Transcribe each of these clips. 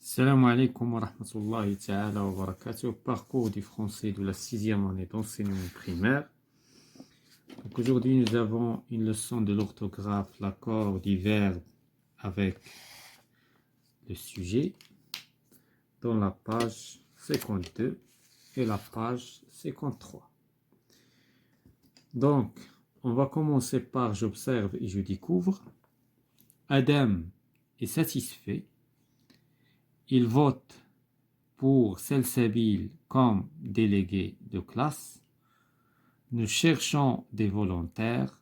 Salam alaikum wa rahmatullahi ta'ala wa barakatuh. Parcours du français de la 6e année d'enseignement primaire. Donc aujourd'hui, nous avons une leçon de l'orthographe, l'accord du verbe avec le sujet dans la page 52 et la page 53. Donc, on va commencer par j'observe et je découvre. Adam est satisfait. Il vote pour Salsabil comme délégué de classe. Nous cherchons des volontaires.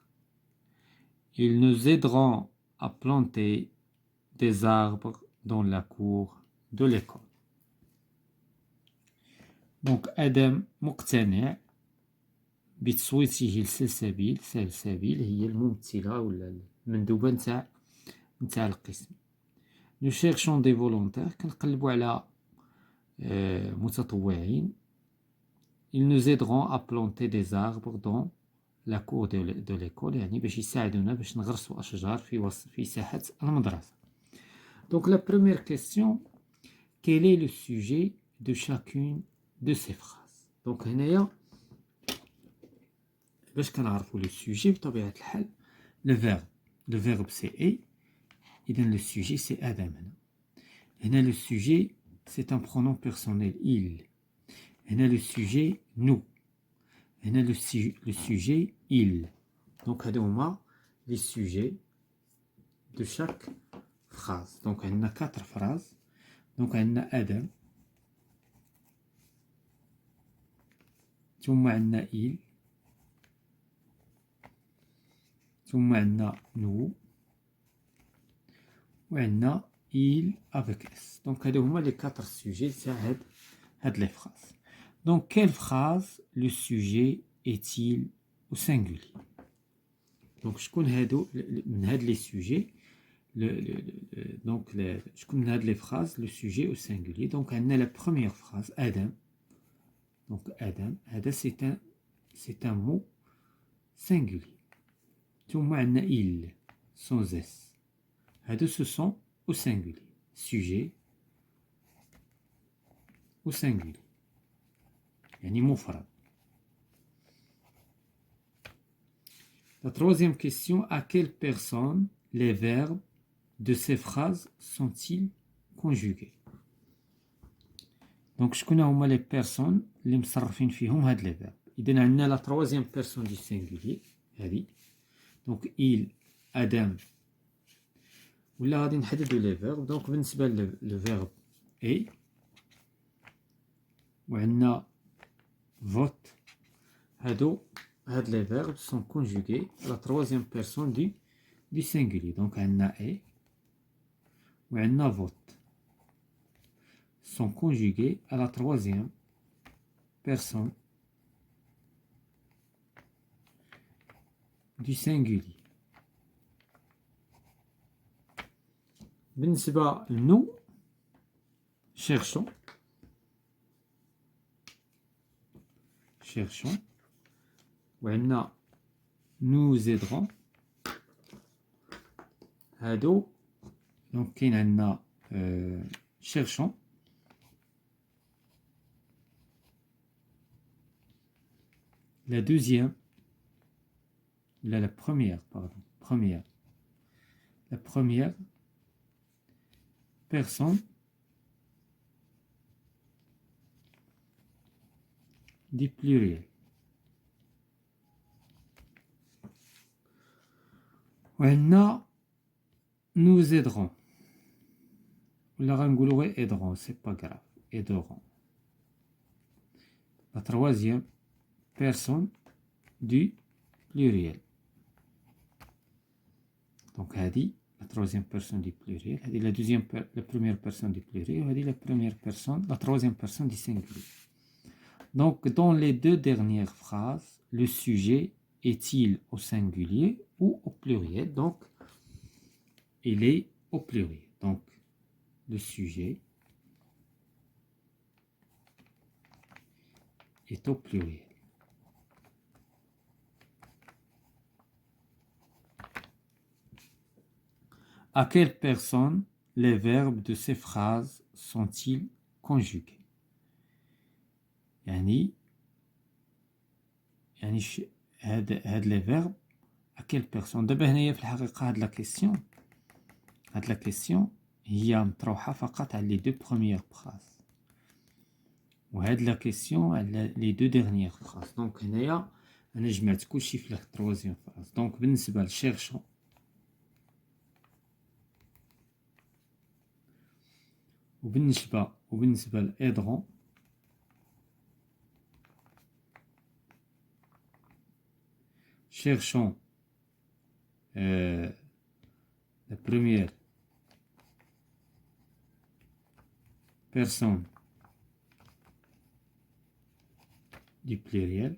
Ils nous aideront à planter des arbres dans la cour de l'école. Donc, Adam مقتنع بتصويته لسلسبيل. سلسبيل هي الممثلة ولا المندوبة نتاع القسم. Nous cherchons des volontaires. كنقلبوا على متطوعين. Ils nous aideront à planter des arbres dans la cour de l'école, يعني باش يساعدونا باش نغرسوا أشجار في ساحة المدرسة. Donc la première question, quel est le sujet de chacune de ces phrases? Donc هنايا باش كنعرفوا le sujet بطبيعة الحال le verbe c'est est, إذن le sujet c'est آدم. هنا le sujet c'est un pronom personnel il. هنا le sujet nous. هنا le sujet il. Donc هادو هما les sujets de chaque phrase. Donc on a 4 phrases. Donc on a Adam, ثم عندنا il, ثم عندنا nous, وعندنا il avec s. Donc هادو هما les 4 sujets تاع هاد les phrases. Donc quelle phrase le sujet est-il au singulier? Donc شكون هادو من هاد les sujets donc شكون من هاد les phrases le sujet au singulier. Donc on a la première phrase Adam. Donc Adam, هذا c'est un mot singulier. ثم عندنا il sans s. هادو ce sont au singulier. Sujet au singulier. يعني مفرد. La troisième question, à quelle personne les verbes de ces phrases sont-ils conjugués? Donc شكون هما les personnes اللي مصرفين فيهم هاد les verbes. إذن عندنا la troisième personne du singulier هذه. Donc il, Adam. ولا غادي نحددو les verbes. Donc بالنسبة le verbe est وعندنا vote. هاد les verbes sont conjugués à la troisième personne du singulier. Donc عندنا est وعندنا vote sont conjugués à la troisième personne du singulier. بالنسبة nous cherchons وعندنا nous aiderons. هادو donc كاين عندنا cherchons la deuxième la première personne du pluriel. وعندنا nous aiderons ولا غنقولوا غير aideront, c'est pas grave, aideront. La troisième personne du pluriel. Donc هذه la troisième personne du pluriel, هذه la première personne du pluriel, هذه la troisième personne du singulier. Donc dans les deux dernières phrases, le sujet est-il au singulier ou au pluriel? Donc il est au pluriel. Donc le sujet est au pluriel. À quelle personne les verbes de ces phrases sont-ils conjugués يعني هاد les verbes à quelle personne دابا هنايا في الحقيقة هاد لا كيسيون هي مطروحة فقط على les 2 premières phrases وهاد لا كيسيون على les 2 dernières phrases دونك هنايا أنا جمعت كلشي في لا troisième phrase دونك بالنسبة ل cherchons وبالنسبة ل aideront cherchons la première personne du pluriel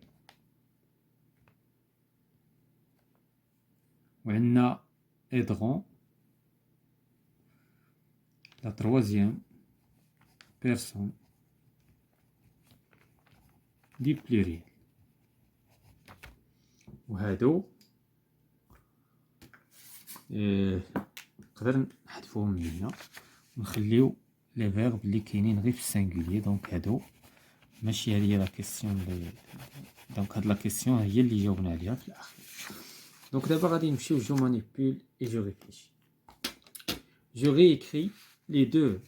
وعندنا aideront la troisième personne du pluriel وهادو نقدر نحذفوهم من هنا ونخليو لي فيرب اللي كاينين غير في السانغولير دونك هادو ماشي هي لا كيسيون دونك هاد لا كيسيون هي اللي جاوبنا عليها في الاخير دونك دابا غادي نمشيو جو مانيبول اي جو ريفليشي je réécris les deux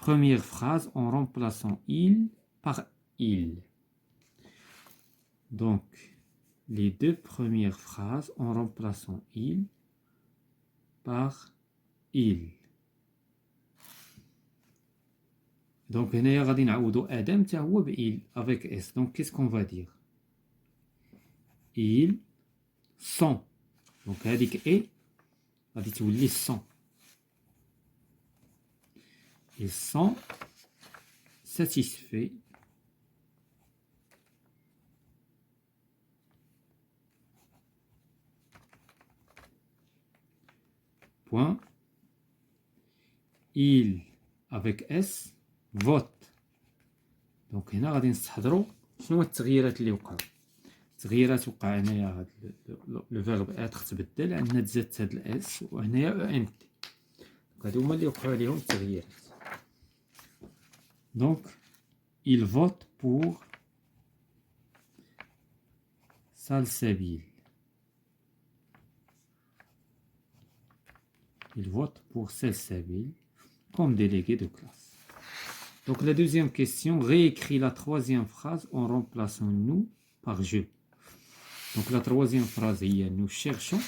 premières phrases en remplaçant il par il. Donc, les deux premières phrases en remplaçant il par il. Donc, هنايا غادي نعوضو آدم تا هو بإل avec S. Donc, qu'est-ce qu'on va dire? Ils sont. Donc, هذيك إي غادي تولي sont. Ils sont satisfaits point. Ils avec S vote. دونك هنا غادي نستحضروا شنو التغييرات اللي وقعوا. التغييرات وقع هنايا هاد لو فيرب اتر تبدل عندنا تزادت هاد الاس وهنايا او ان تي هادو هما اللي وقعوا عليهم التغييرات. دونك il vote pour Salsabil. Il vote pour Salsabil comme délégué de classe. Donc la deuxième question, réécrit la troisième phrase en remplaçant nous par je. Donc la troisième phrase هي nous cherchons.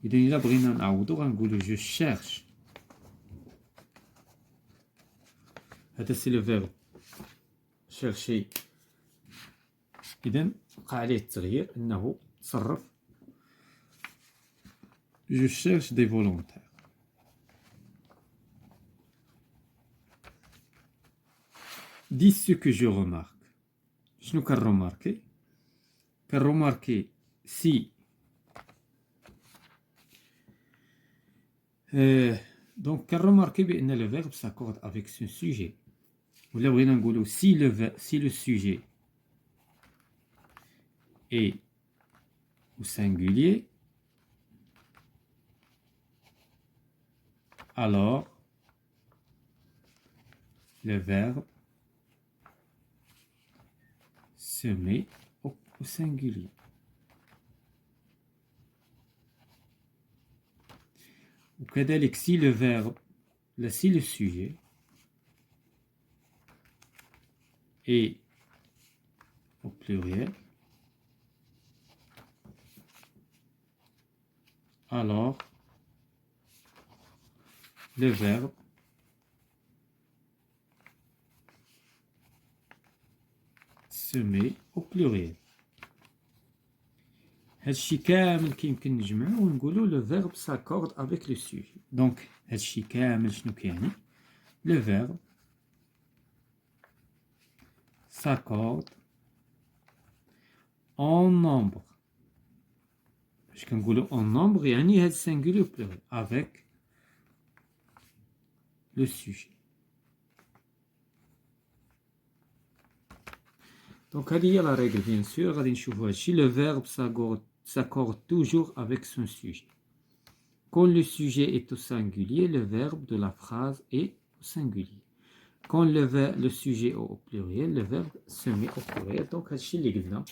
إذا إلا بغينا نعوضو غنقولو je cherche. هذا سي لو فيرب chercher. إذا وقع عليه التغيير أنه تصرف je cherche des volontaires. Dis ce que je remarque. شنو كنروماركي؟ كنروماركي si donc كنروماركي بأن le verbe s'accorde avec son sujet. ولا بغينا نقولو si le sujet est au singulier alors le verbe se met au singulier. وكذلك si le verbe si le sujet est au pluriel alors le verbe se met au pluriel. هادشي كامل كيمكن نجمعو ونقولو لو فيرب s'accorde avec le sujet. دونك هادشي كامل شنو كيعني؟ لو فيرب s'accorde en nombre. باش كنقولو en nombre يعني هاد singulier au pluriel avec le sujet. Donc هذه هي لا ريغل بيان سور غادي نشوفو هادشي لو فيرب s'accorde toujours avec son sujet. Quand le sujet est au singulier, le verbe de la phrase est au singulier. Quand le sujet est au pluriel, le verbe se met au pluriel. Donc, c'est les gars.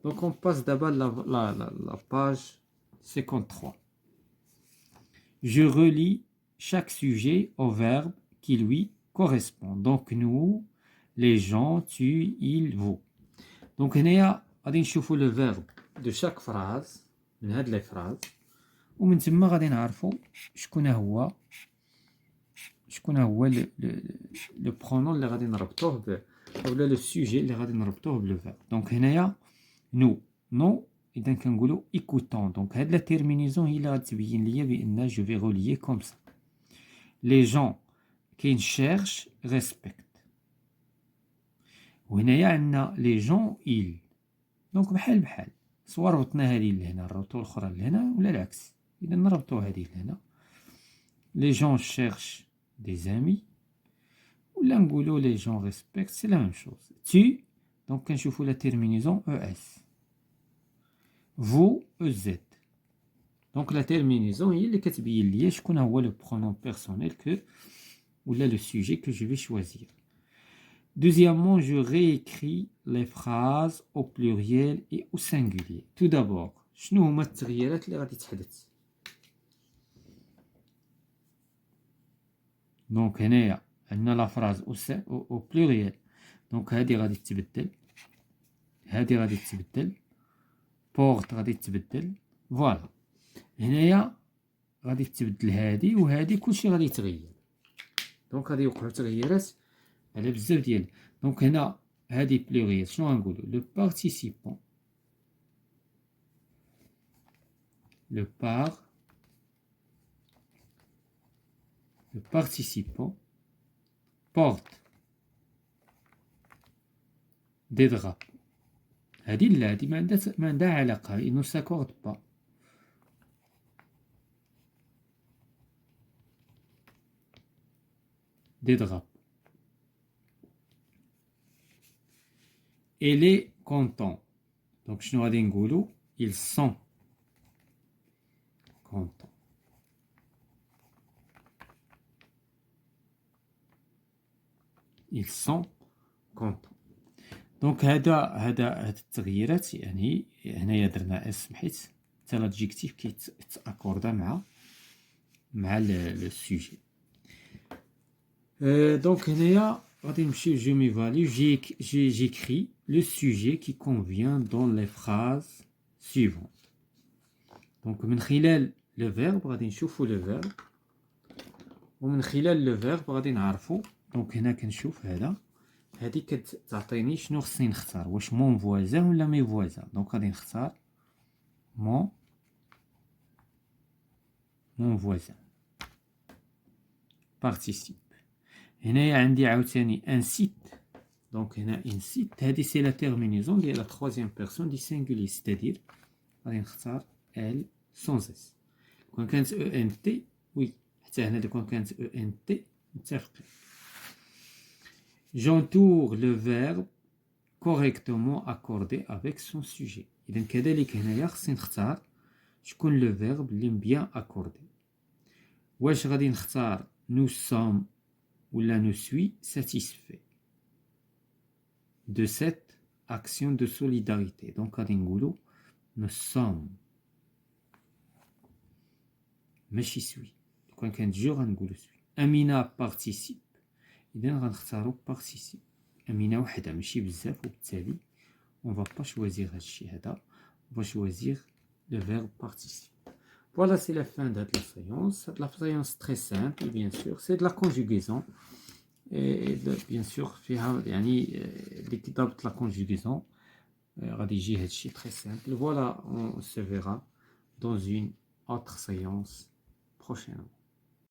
Donc, on passe d'abord la page 53. Je relie chaque sujet au verbe qui lui correspond. Donc, nous, les gens, tu, il, vous. Donc, هنا غادي نشوفوا le verbe de chaque phrase من هاد les phrases ومن تما غادي نعرفوا شكون هو لو برونون اللي غادي نربطوه ب اولا لو سوجي اللي غادي نربطوه بلو فيرب. دونك هنايا نو اذا كنقولوا ايكوتون. دونك هاد لا تيرمينيزون هي اللي غتبين ليا بان جو في غوليي كوم سا. لي جون كاين شيرش ريسبكت وهنايا عندنا لي جون إل. دونك بحال سواء ربطنا هادي لهنا نربطو الاخرى لهنا ولا العكس. اذا نربطو هادي لهنا لي جون شيرش des amis ou l'angolo les gens respectent, c'est la même chose. Tu, donc quand je fais la terminaison ES. Vous, EZ. Donc la terminaison, il est كتبين لي شكون هو le pronom personnel que ou là le sujet que je vais choisir. Deuxièmement, je réécris les phrases au pluriel et au singulier. Tout d'abord, شنو هما التغييرات اللي غادي تحدث؟ دونك هنايا عندنا لا فراز او بلوريال. دونك هادي غادي تتبدل، هادي غادي تتبدل، بورت غادي تتبدل، فوالا. هنايا غادي تتبدل هادي وهادي، كلشي غادي يتغير. دونك غادي يوقعوا تغييرات على بزاف ديال. دونك هنا هادي بلوريال، شنو غنقولوا؟ لو بارتيسيبون، le participant porte des drapeaux. هادي لا، هادي ما عندها علاقة، il ne s'accorde pas. des drapeaux. Elle est content. Donc شنو غادي نقولوا؟ ils sont contents. ils sont contents. دونك هاد التغييرات يعني هنايا درنا اسم حيت حتى لادجيكتيف كيتاكوردا مع لو سوجي. دونك هنايا غادي نمشيو جو ميفالي. j'écris le sujet qui convient dans les phrases suivantes. دونك من خلال لو فيرب غادي نشوفوا لو فيرب، ومن خلال لو فيرب غادي نعرفوا. دونك هنا كنشوف هادي كتعطيني شنو خصني نختار، واش مون فوازان ولا مي فوازان. دونك غادي نختار مون فوازان بارتيسيب. هنايا عندي عاوتاني ان سيت. دونك هنا ان سيت هادي سي لا تيرمينيزون ديال لا تروازيام بيرسون دي سينغولي، ستادير غادي نختار ال سونز اس. كون كانت او ان تي وي، حتى هنا كون كانت او ان تي متفقين. J'entoure le verbe correctement accordé avec son sujet. إذن كذلك هنايا خصني نختار شكون لو فيرب اللي bien accordé. واش غادي نختار nous sommes ولا nous suis satisfait de cette action de solidarité. Donc غادي نقولوا nous sommes ماشي suis. كون كانت جو غنقولوا suis. Amina participe. إذا غنختارو بارتيسيب. أمينة وحدة ماشي بزاف، وبالتالي on va pas choisir هادشي هذا، on va choisir le verbe participe. Voilà, c'est la fin de la séance. La séance très simple, bien sûr, c'est de la conjugaison. Et bien sûr فيها يعني اللي كيضربط la conjugaison غادي يجي هادشي très simple. Voilà, on se verra dans une autre séance prochainement.